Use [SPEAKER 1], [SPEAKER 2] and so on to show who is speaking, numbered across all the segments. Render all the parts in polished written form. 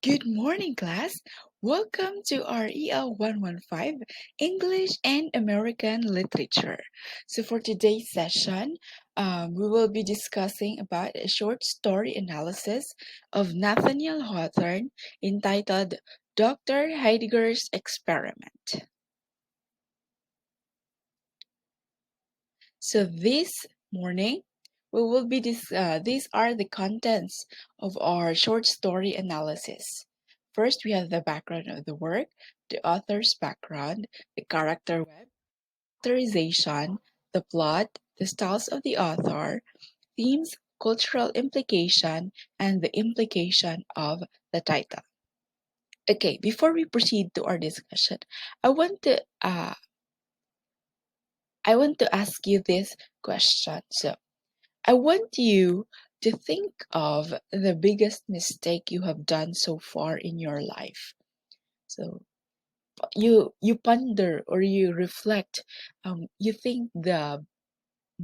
[SPEAKER 1] Good morning, class. Welcome to our EL 115 English and American Literature. So for today's session, we will be discussing about a short story analysis of Nathaniel Hawthorne entitled Dr. Heidegger's Experiment. So this morning, these are the contents of our short story analysis. First, we have the background of the work, the author's background, the character web, characterization, the plot, the styles of the author, themes, cultural implication, and the implication of the title. Okay, before we proceed to our discussion, I want to ask you this question. So, I want you to think of the biggest mistake you have done so far in your life. So you ponder or you reflect. You think the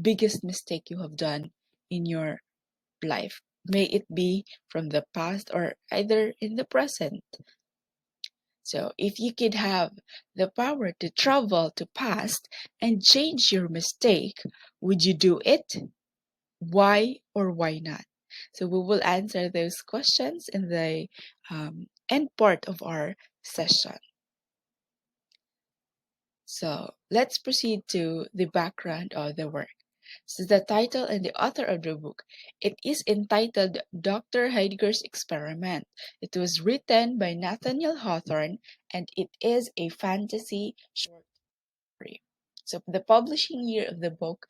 [SPEAKER 1] biggest mistake you have done in your life. May it be from the past or either in the present. So if you could have the power to travel to past and change your mistake, would you do it? Why or why not? So we will answer those questions in the end part of our session. So let's proceed to the background of the work. So the title and the author of the book, it is entitled Dr. Heidegger's Experiment. It was written by Nathaniel Hawthorne and it is a fantasy short story. So the publishing year of the book,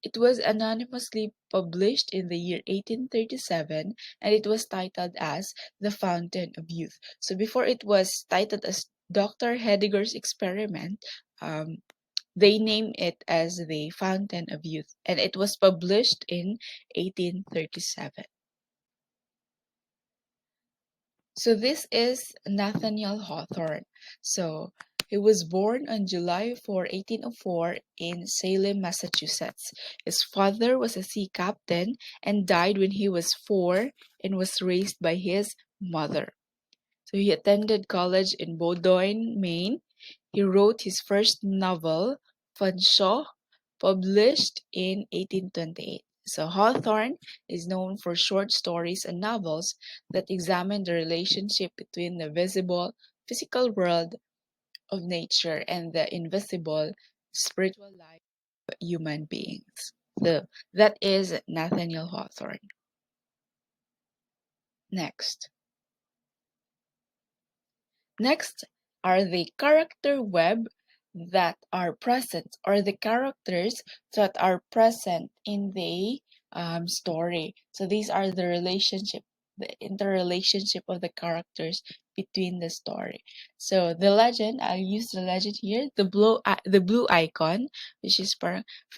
[SPEAKER 1] it was anonymously published in the year 1837 and it was titled as The Fountain of Youth. So before it was titled as Dr. Heidegger's Experiment, they named it as The Fountain of Youth and it was published in 1837. So this is Nathaniel Hawthorne. So he was born on July 4, 1804 in Salem, Massachusetts. His father was a sea captain and died when he was 4 and was raised by his mother. So he attended college in Bowdoin, Maine. He wrote his first novel, Fanshawe, published in 1828. So Hawthorne is known for short stories and novels that examine the relationship between the visible, physical world of nature and the invisible, spiritual life of human beings. So that is Nathaniel Hawthorne. Next. Next are the character web that are present or the characters that are present in the story. So these are the interrelationship of the characters between the story. So the legend, I'll use the legend here, the blue icon, which is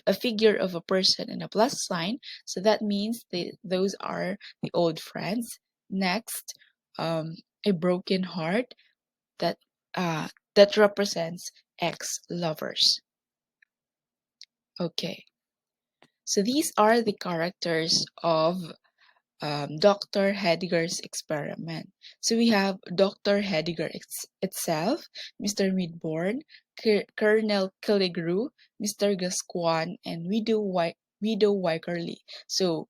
[SPEAKER 1] a figure of a person and a plus sign. So that means those are the old friends. Next, a broken heart that that represents ex-lovers. Okay, so these are the characters of Dr. Heidegger's experiment. So we have Dr. Heidegger itself, Mr. Midborn, Colonel Killigrew, Mr. Gascoigne, and Widow Wycherley. So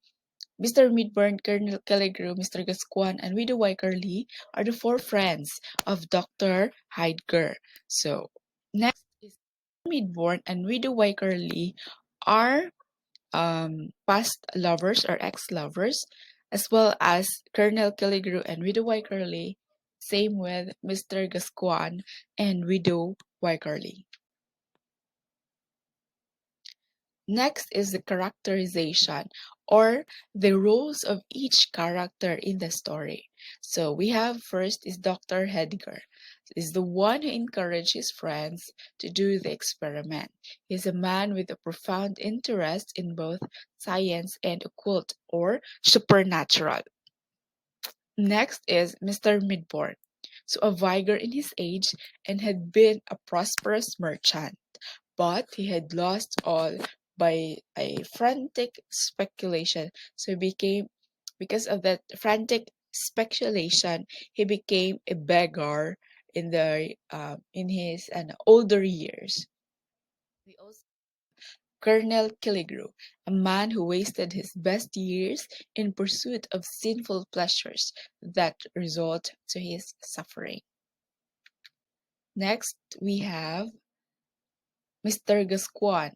[SPEAKER 1] Mr. Midburn, Colonel Killigrew, Mr. Gascoigne, and Widow Wycherley are the 4 friends of Dr. Heidegger. So, next is Midburn and Widow Wycherley are past lovers or ex-lovers, as well as Colonel Killigrew and Widow Wycherley. Same with Mr. Gascoigne and Widow Wycherley. Next is the characterization or the roles of each character in the story. So we have first is Dr. Heidegger. Is the one who encouraged his friends to do the experiment. He's a man with a profound interest in both science and occult or supernatural. Next is Mr. Midborn. So a vigor in his age and had been a prosperous merchant, but he had lost all by a frantic speculation. So he became, because of that frantic speculation, he became a beggar in his older years. We also Colonel Killigrew, a man who wasted his best years in pursuit of sinful pleasures that result to his suffering. Next, we have Mr. Gascoigne.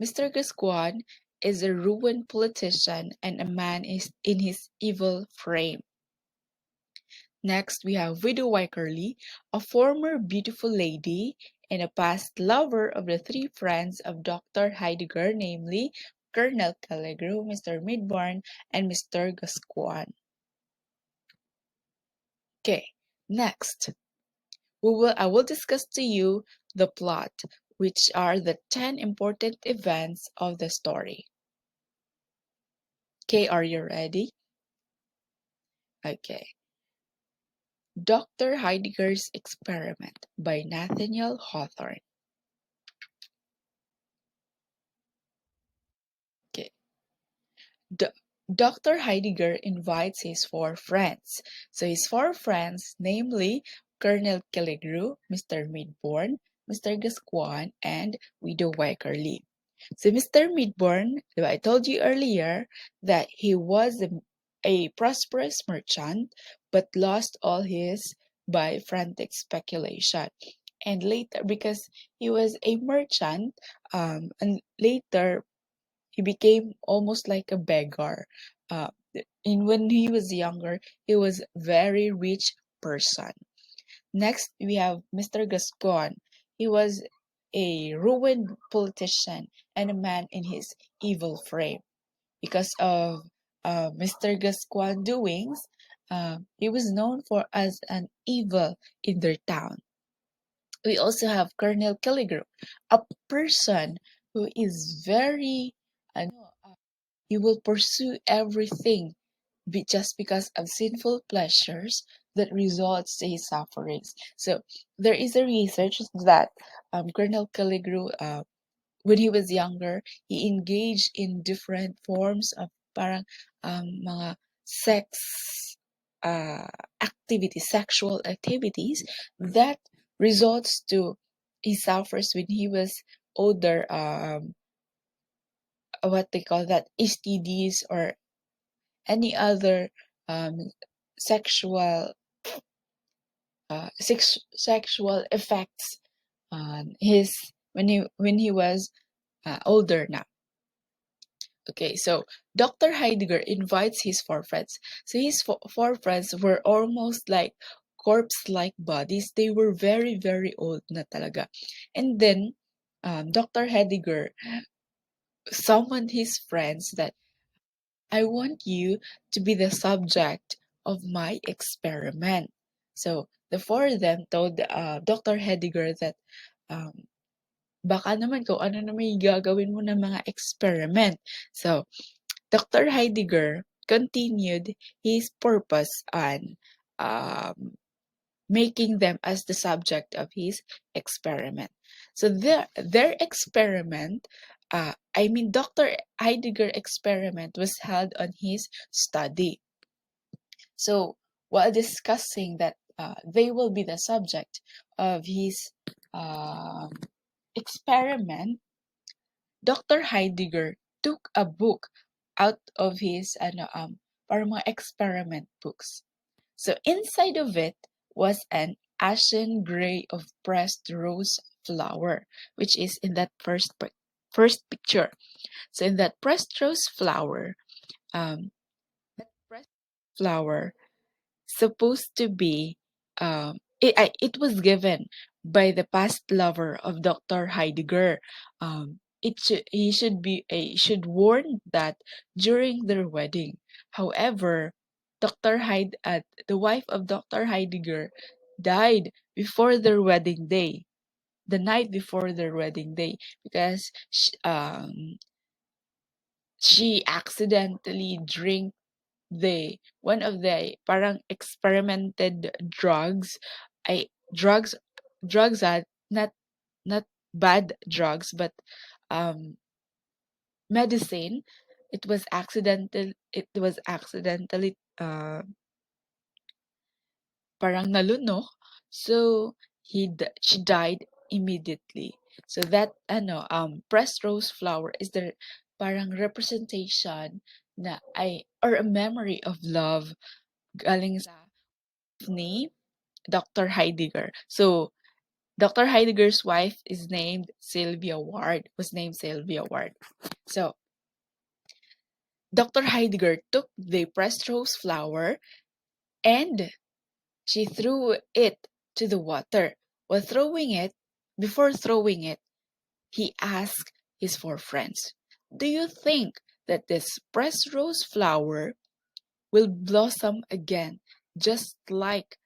[SPEAKER 1] Mr. Gascoigne is a ruined politician and a man is in his evil frame. Next, we have Widow Wycherly, a former beautiful lady and a past lover of the three friends of Dr. Heidegger, namely Colonel Killigrew, Mr. Midbourne, and Mr. Gascoigne. Okay, next, I will discuss to you the plot, which are the 10 important events of the story. Okay, are you ready? Okay. Dr. Heidegger's Experiment by Nathaniel Hawthorne. Okay. Dr. Heidegger invites his four friends. So his four friends, namely Colonel Killigrew, Mr. Midbourne, Mr. Gascoigne, and Widow Wycherly. So Mr. Midbourne, I told you earlier that he was a prosperous merchant, but lost all his by frantic speculation. And later, because he was a merchant, and later he became almost like a beggar. Uh, when he was younger, he was very rich person. Next, we have Mr. Gascoigne. He was a ruined politician and a man in his evil frame. Because of Mr. Gascoigne's doings, he was known for as an evil in their town. We also have Colonel Killigrew, a person who is very, he will pursue everything just because of sinful pleasures that results to his sufferings. So there is a research that Colonel Killigrew, when he was younger, he engaged in different forms of parang mga sex uh, sexual activities that results to he suffers when he was older. What they call that STDs or any other um, sexual sexual effects on his when he was older now. Okay, so Dr. Heidegger invites his four friends. So his four friends were almost like corpse-like bodies. They were very, very old na talaga. And then Dr. Heidegger summoned his friends that I want you to be the subject of my experiment. So the four of them told Dr. Heidegger that um, baka naman kung ano naman yung gagawin mo ng mga experiment. So Dr. Heidegger continued his purpose on um, making them as the subject of his experiment. So their experiment, Dr. Heidegger experiment was held on his study. So while discussing that they will be the subject of his experiment, Dr. Heidegger took a book out of his parang mga experiment books. So inside of it was an ashen gray of pressed rose flower, which is in that first picture. So in that pressed rose flower, that pressed flower supposed to be it was given by the past lover of Dr. Heidegger. He should warn that during their wedding. However, the wife of Dr. Heidegger died before their wedding day, the night before their wedding day, because she accidentally drank one of the parang experimented I drugs drugs are not bad drugs but um medicine it was accidentally parang nalunok. So she died immediately. So that pressed rose flower is the parang representation na ay or a memory of love galing sa ni Dr. Heidegger. So Dr. Heidegger's wife is named Sylvia Ward, was named Sylvia Ward. So Dr. Heidegger took the pressed rose flower and she threw it to the water. While throwing it, before throwing it, he asked his four friends, "Do you think that this pressed rose flower will blossom again, just like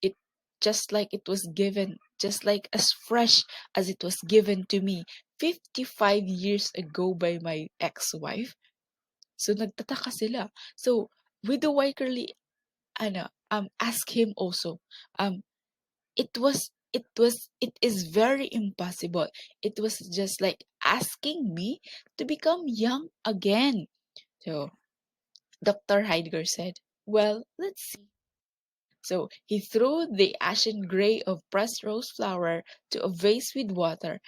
[SPEAKER 1] it, just like it was given, just like as fresh as it was given to me 55 years ago by my ex-wife?" So nagtataka sila. So Widow Wycherly asked him also, um, it is very impossible. It was just like asking me to become young again. So Dr. Heidegger said, "Well, let's see." So he threw the ashen gray of pressed rose flower to a vase with water,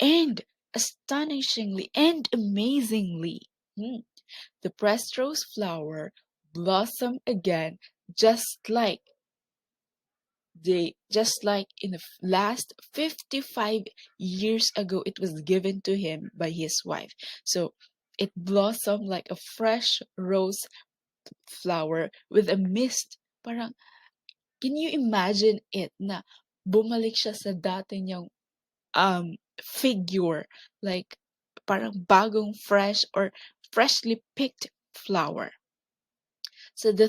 [SPEAKER 1] and astonishingly and amazingly, the pressed rose flower blossomed again, just like just like in the last 55 years ago it was given to him by his wife. So it blossomed like a fresh rose flower with a mist. Parang, can you imagine it na bumalik siya sa dati niyang figure, like parang bagong fresh or freshly picked flower. So the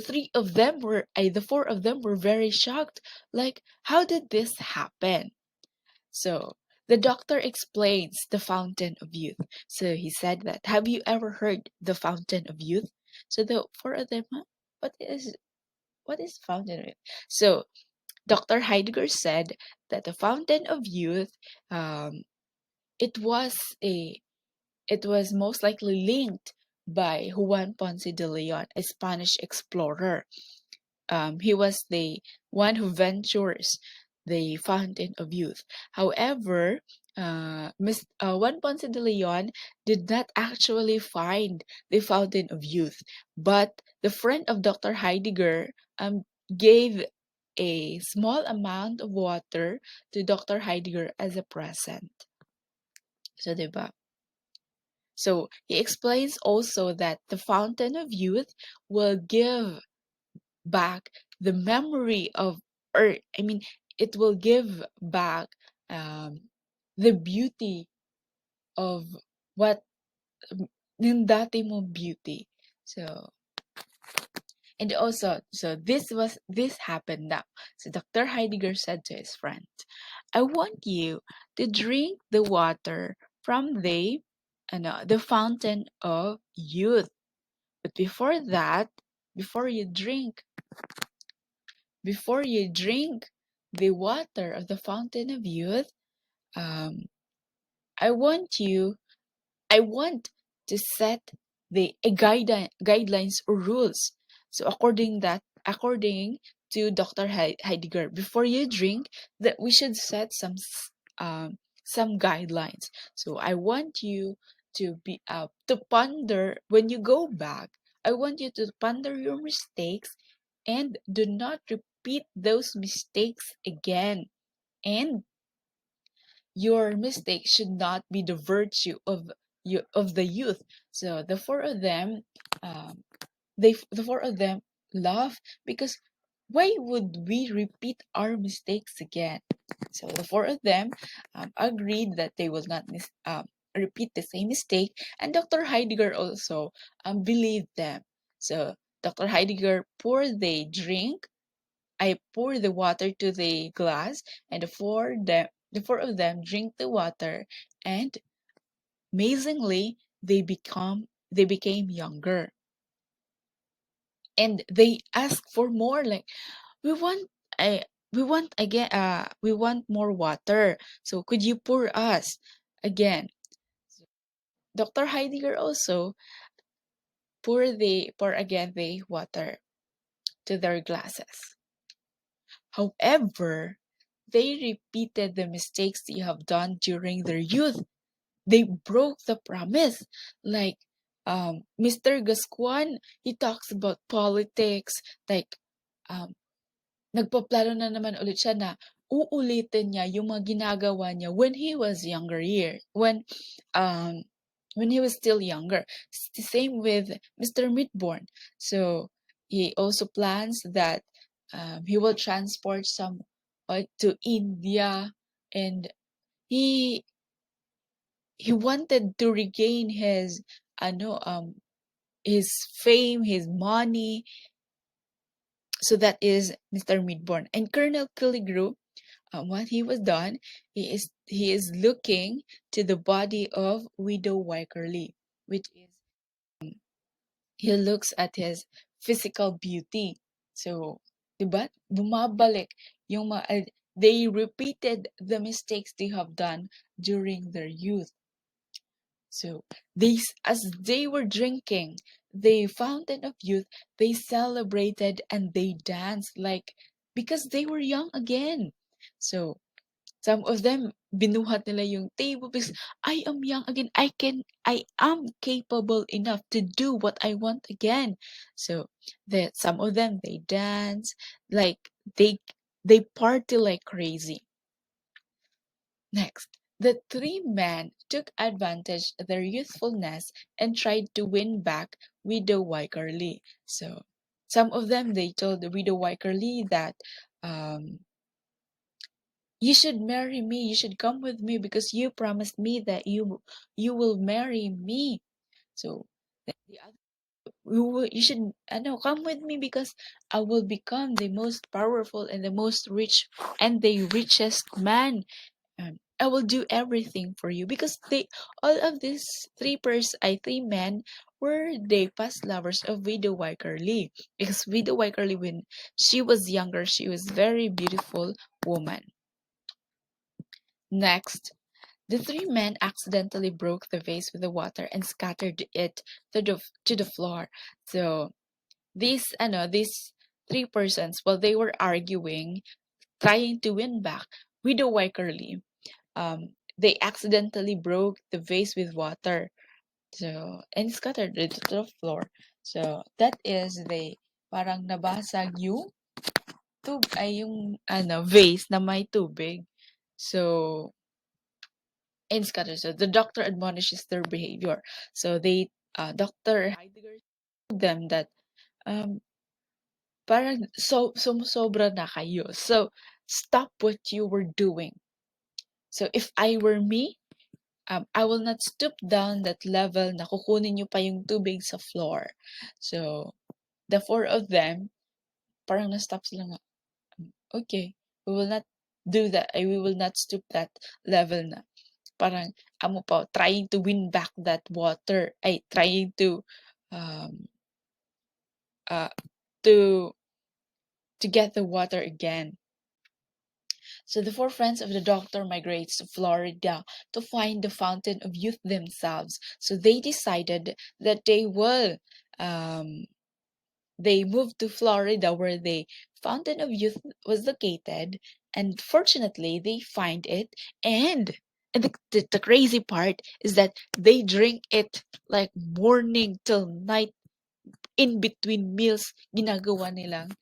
[SPEAKER 1] four of them were very shocked. Like, how did this happen? So the doctor explains the fountain of youth. So he said that, have you ever heard the fountain of youth? So the four of them, huh? What is fountain of youth? So Dr. Heidegger said that the fountain of youth, um, it was a it was most likely linked by Juan Ponce de Leon, a Spanish explorer. He was the one who ventures the fountain of youth. However, Juan Ponce de Leon did not actually find the fountain of youth, but the friend of Dr. Heidegger gave a small amount of water to Dr. Heidegger as a present. So, diba? So he explains also that the fountain of youth will give back the memory of, or I mean, it will give back the beauty of what yung dati mo beauty. So, and also, so this happened now. So Dr. Heidegger said to his friend, "I want you to drink the water from the fountain of youth. But before that, before you drink, before you drink the water of the fountain of youth, um, I want you, I want to set the guidelines or rules. So according to Dr. Heidegger, before you drink, that we should set some guidelines. So I want you to ponder when you go back. I want you to ponder your mistakes and do not repeat those mistakes again. And your mistake should not be the virtue of the youth." So um, the four of them laugh because why would we repeat our mistakes again? So the four of them agreed that they will not repeat the same mistake, and Dr. Heidegger also believed them. So Dr. Heidegger poured the drink. I pour the water to the glass, and the four of them drink the water, and amazingly, they became younger, and they ask for more. Like, we want, I, we want more water. So could you pour us again? Dr. Heidegger also pour again the water to their glasses. However, they repeated the mistakes they have done during their youth. They broke the promise. Like Mr. Gascuan, he talks about politics, like um, nagpaplano na naman ulit siya na uulitin niya yung mga ginagawa niya when he was younger um when he was still younger. It's the same with Mr. Midborn. So he also plans that he will transport some to India, and he he wanted to regain his ano his fame, his money. So that is Mr. Midborn. And Colonel Killigrew, what he was done, he is looking to the body of Widow Wycherly, which is he looks at his physical beauty. So, 'di ba? Bumabalik yung they repeated the mistakes they have done during their youth. So, as they were drinking the fountain of youth, they celebrated and they danced like because they were young again. So, some of them binuhat nila yung table because I am young again. I am capable enough to do what I want again. So, some of them they dance like they party like crazy. Next, the three men took advantage of their youthfulness and tried to win back Widow Wycherly. So, some of them they told the Widow Wycherly that um, you should marry me. You should come with me because you promised me that you will marry me. So the other you should come with me because I will become the most powerful and the most rich and the richest man. I will do everything for you because all of these three men were the past lovers of Widow Wycherly, because Widow Wycherly, when she was younger, she was very beautiful woman. Next, the three men accidentally broke the vase with the water and scattered it to the floor. So these three persons, while they were arguing, trying to win back Widow Wycherly, they accidentally broke the vase with water. So and scattered it to the floor. So that is the parang nabasag yung yung vase na may tubig. So and scatter. So the doctor admonishes their behavior. So Dr. Heidegger told them that um, parang sobra na kayo. So stop what you were doing. So if I were me, I will not stoop down that level na kukunin nyo pa yung tubig sa floor. So the four of them, parang na-stop sila nga. Okay, we will not do that. We will not stoop that level na. Parang amo pa trying to win back that water, ay trying um uh to get the water again. So the four friends of the doctor migrates to Florida to find the fountain of youth themselves. So they decided that they moved to Florida where the fountain of youth was located, and fortunately they find it, and the crazy part is that they drink it like morning till night. In between meals, ginagawa na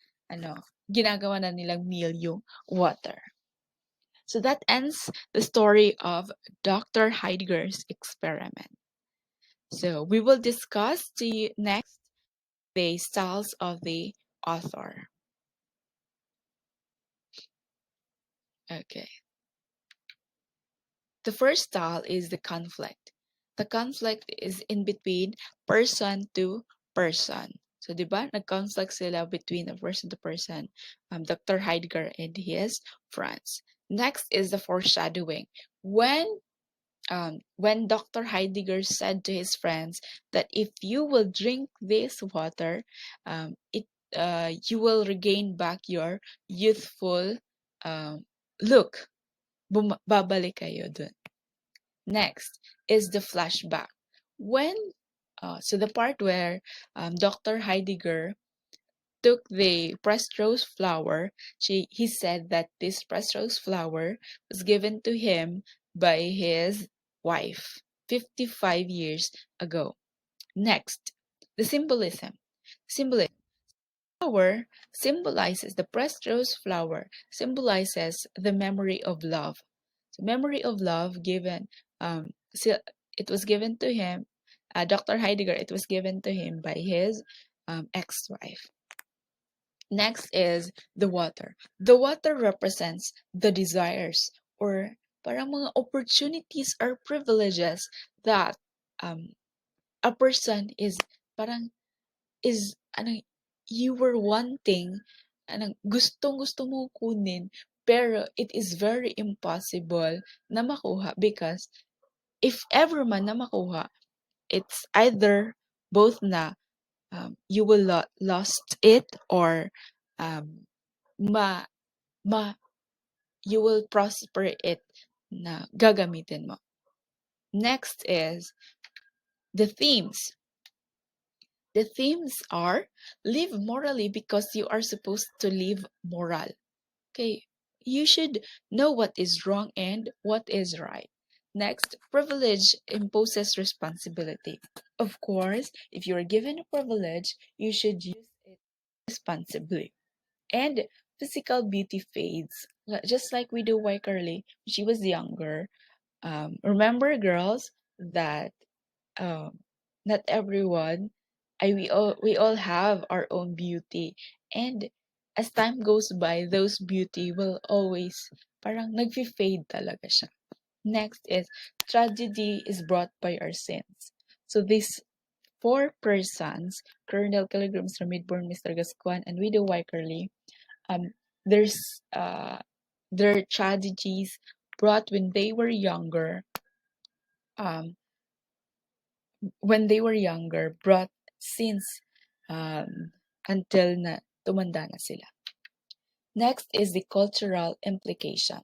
[SPEAKER 1] nilang meal yung water. So that ends the story of Dr. Heidegger's experiment. So we will discuss next the styles of the author. Okay. The first style is the conflict. The conflict is in between person to person. So, di ba? Nag-conflict sila between a person to person, Dr. Heidegger and his friends. Next is the foreshadowing. When Dr. Heidegger said to his friends that if you will drink this water, you will regain back your youthful look. Babalik kayo dun. Next is the flashback. When So the part where Dr. Heidegger took the pressed rose flower, he said that this pressed rose flower was given to him by his wife 55 years ago. Next, the symbolism. Symbolism. Flower symbolizes the pressed rose flower symbolizes the memory of love. So memory of love given so it was given to him, Dr. Heidegger. It was given to him by his ex-wife. Next is the water. The water represents the desires or parang mga opportunities or privileges that um, a person is parang is ano you were wanting gustong-gusto mo kunin pero it is very impossible na makuha because if ever man na makuha, it's either both na you will lost it or um, ma ma you will prosper it na gagamitin mo. Next is the themes. The themes are live morally because you are supposed to live moral. Okay, you should know what is wrong and what is right. Next, privilege imposes responsibility. Of course, if you are given a privilege, you should use it responsibly. And physical beauty fades, just like we do White Curly when she was younger. Remember, girls, that um, not everyone, we all have our own beauty, and as time goes by, those beauty will always parang nagfi-fade talaga siya. Next is tragedy is brought by our sins. So these four persons, Colonel Killigrew, Mr. Midborn, Mr. Gascuan, and Widow Wykerly, um, there's their tragedies brought um, when they were younger, brought since um, until na tumanda na sila. Next is the cultural implication.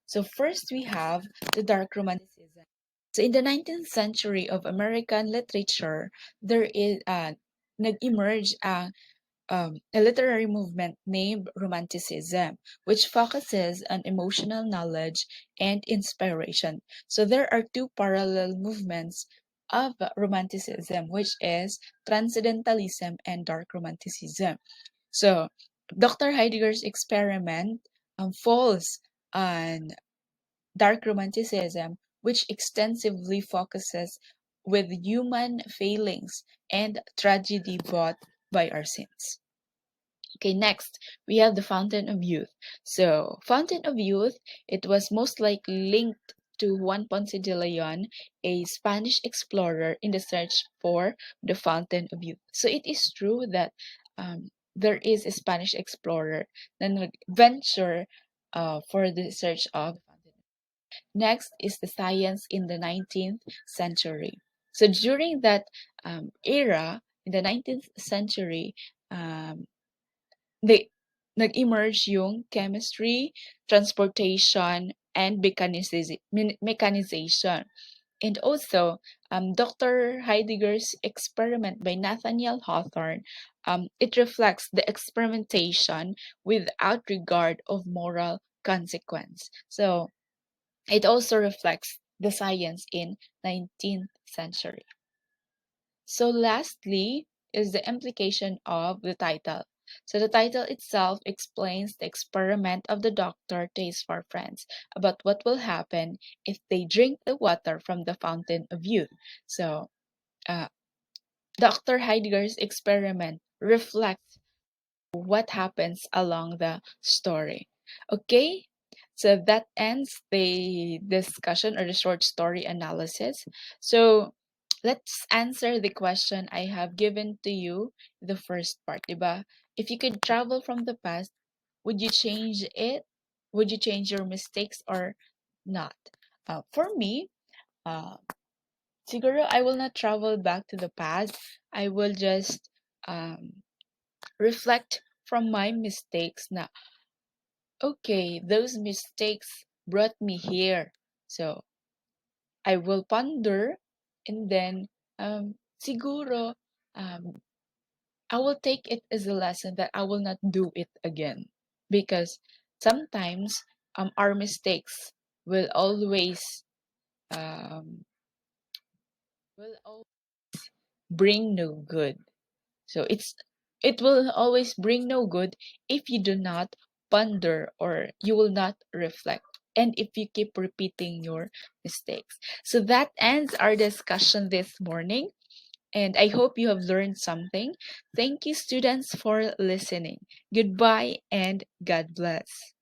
[SPEAKER 1] So first we have the dark romanticism. So in the 19th century of American literature, there is nag-emerge a literary movement named Romanticism, which focuses on emotional knowledge and inspiration. So there are two parallel movements of Romanticism, which is Transcendentalism and Dark Romanticism. So Dr. Heidegger's experiment falls on Dark Romanticism, which extensively focuses with human failings and tragedy brought by our sins. Okay, next we have the Fountain of Youth. So, Fountain of Youth, it was most likely linked to Juan Ponce de Leon, a Spanish explorer in the search for the Fountain of Youth. So, it is true that there is a Spanish explorer that venture for the search of the Fountain. Next is the science in the 19th century. So, during that era, in the 19th century, um, they nag-emerge yung chemistry, transportation, and mechanization. And also, Dr. Heidegger's experiment by Nathaniel Hawthorne, it reflects the experimentation without regard of moral consequence. So, it also reflects the science in 19th century. So lastly is the implication of the title. So the title itself explains the experiment of the doctor to his four friends about what will happen if they drink the water from the fountain of youth. So uh, Dr. Heidegger's experiment reflects what happens along the story. Okay, so that ends the discussion or the short story analysis. So let's answer the question I have given to you, the first part, diba? If you could travel from the past, would you change it? Would you change your mistakes or not? For me, uh, siguro I will not travel back to the past. I will just reflect from my mistakes na, okay, those mistakes brought me here. So I will ponder and then siguro, um, I will take it as a lesson that I will not do it again, because sometimes our mistakes will always um, will bring no good. So it will always bring no good if you do not ponder, or you will not reflect, and if you keep repeating your mistakes. So that ends our discussion this morning, and I hope you have learned something. Thank you, students, for listening. Goodbye and God bless.